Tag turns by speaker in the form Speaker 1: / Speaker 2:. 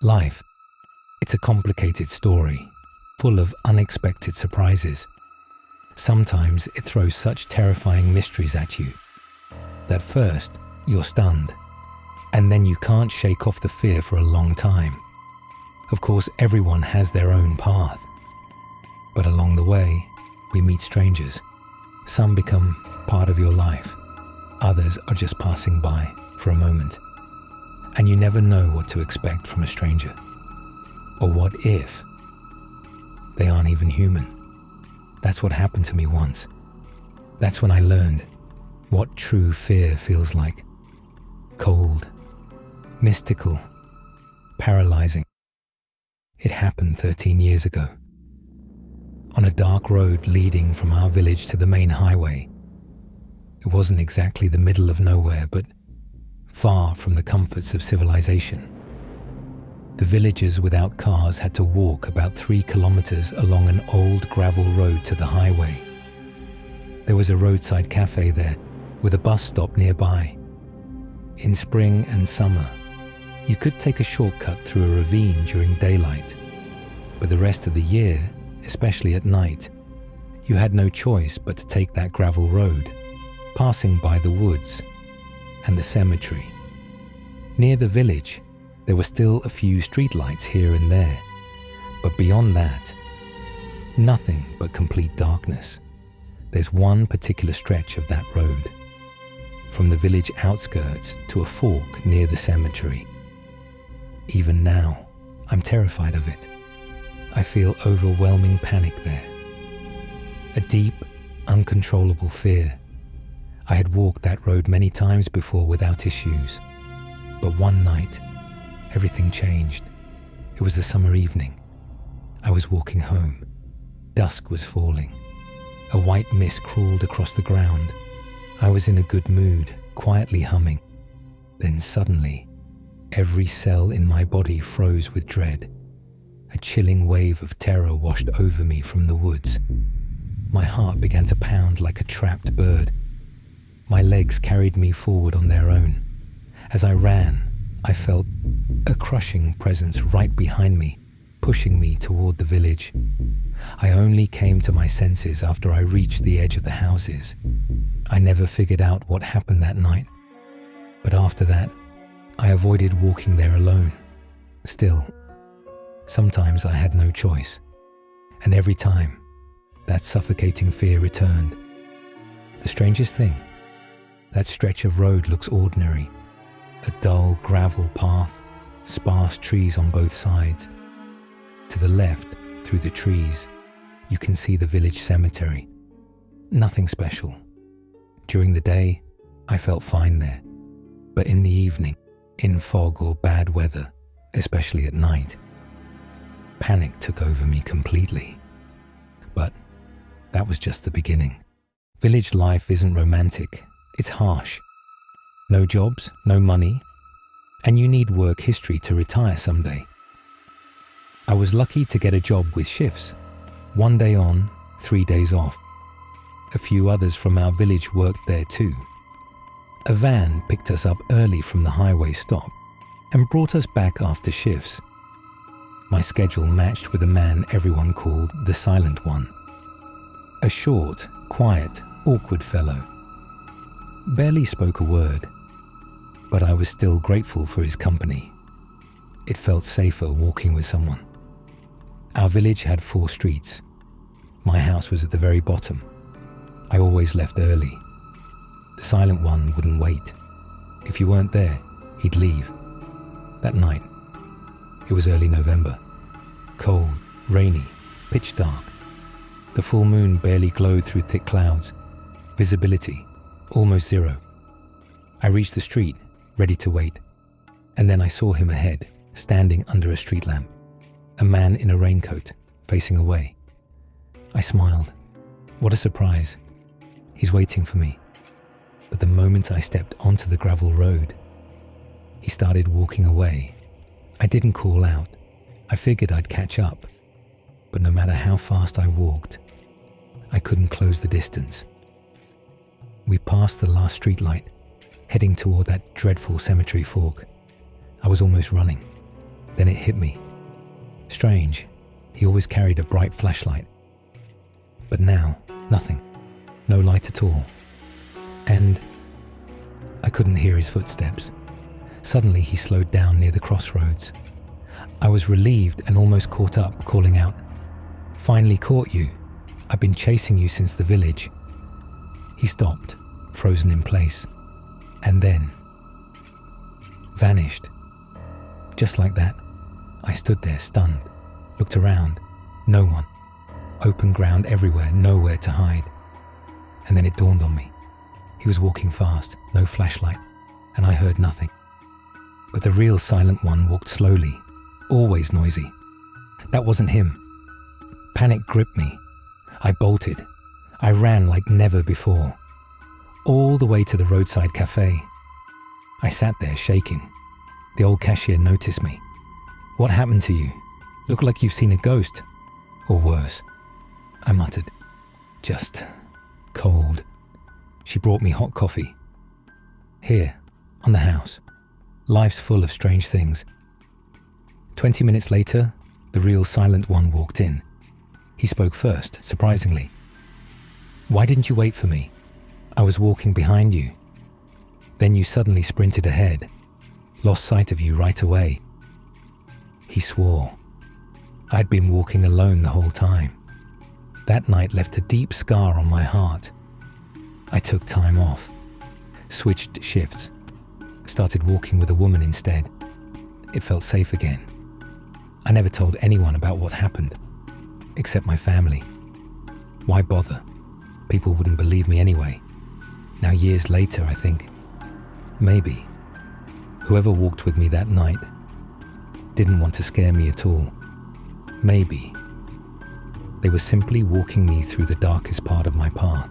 Speaker 1: Life, it's a complicated story, full of unexpected surprises. Sometimes it throws such terrifying mysteries at you that first you're stunned, and then you can't shake off the fear for a long time. Of course, everyone has their own path, but along the way, we meet strangers. Some become part of your life, others are just passing by for a moment. And you never know what to expect from a stranger. Or what if they aren't even human? That's what happened to me once. That's when I learned what true fear feels like. Cold, mystical, paralyzing. It happened 13 years ago. On a dark road leading from our village to the main highway. It wasn't exactly the middle of nowhere, but far from the comforts of civilization. The villagers without cars had to walk about 3 kilometers along an old gravel road to the highway. There was a roadside cafe there, with a bus stop nearby. In spring and summer, you could take a shortcut through a ravine during daylight, but the rest of the year, especially at night, you had no choice but to take that gravel road, passing by the woods and the cemetery. Near the village, there were still a few streetlights here and there, but beyond that, nothing but complete darkness. There's one particular stretch of that road, from the village outskirts to a fork near the cemetery. Even now, I'm terrified of it. I feel overwhelming panic there. A deep, uncontrollable fear. I had walked that road many times before without issues. But one night, everything changed. It was a summer evening. I was walking home. Dusk was falling. A white mist crawled across the ground. I was in a good mood, quietly humming. Then suddenly, every cell in my body froze with dread. A chilling wave of terror washed over me from the woods. My heart began to pound like a trapped bird. My legs carried me forward on their own. As I ran, I felt a crushing presence right behind me, pushing me toward the village. I only came to my senses after I reached the edge of the houses. I never figured out what happened that night. But after that, I avoided walking there alone. Still, sometimes I had no choice. And every time, that suffocating fear returned. The strangest thing, that stretch of road looks ordinary. A dull gravel path, sparse trees on both sides. To the left, through the trees, you can see the village cemetery. Nothing special. During the day, I felt fine there. But in the evening, in fog or bad weather, especially at night, panic took over me completely. But that was just the beginning. Village life isn't romantic. It's harsh. No jobs, no money, and you need work history to retire someday. I was lucky to get a job with shifts. 1 day on, 3 days off. A few others from our village worked there too. A van picked us up early from the highway stop and brought us back after shifts. My schedule matched with a man everyone called the Silent One. A short, quiet, awkward fellow. Barely spoke a word, but I was still grateful for his company. It felt safer walking with someone. Our village had 4 streets. My house was at the very bottom. I always left early. The Silent One wouldn't wait. If you weren't there, he'd leave. That night, it was early November. Cold, rainy, pitch dark. The full moon barely glowed through thick clouds. Visibility, almost zero. I reached the street, ready to wait. And then I saw him ahead, standing under a street lamp. A man in a raincoat, facing away. I smiled. What a surprise. He's waiting for me. But the moment I stepped onto the gravel road, he started walking away. I didn't call out. I figured I'd catch up. But no matter how fast I walked, I couldn't close the distance. We passed the last streetlight, heading toward that dreadful cemetery fork. I was almost running. Then it hit me. Strange, he always carried a bright flashlight. But now, nothing. No light at all. And I couldn't hear his footsteps. Suddenly he slowed down near the crossroads. I was relieved and almost caught up, calling out, "Finally caught you. I've been chasing you since the village." He stopped, frozen in place, and then vanished. Just like that, I stood there stunned, looked around, no one. Open ground everywhere, nowhere to hide. And then it dawned on me. He was walking fast, no flashlight, and I heard nothing. But the real silent one walked slowly, always noisy. That wasn't him. Panic gripped me. I bolted. I ran like never before, all the way to the roadside cafe. I sat there shaking. The old cashier noticed me. "What happened to you? Look like you've seen a ghost." Or worse, I muttered. "Just cold." She brought me hot coffee. "Here, on the house. Life's full of strange things." 20 minutes later, the real silent one walked in. He spoke first, surprisingly. "Why didn't you wait for me? I was walking behind you. Then you suddenly sprinted ahead. Lost sight of you right away." He swore. I'd been walking alone the whole time. That night left a deep scar on my heart. I took time off, switched shifts, started walking with a woman instead. It felt safe again. I never told anyone about what happened, except my family. Why bother? People wouldn't believe me anyway. Now years later, I think, maybe whoever walked with me that night didn't want to scare me at all. Maybe they were simply walking me through the darkest part of my path.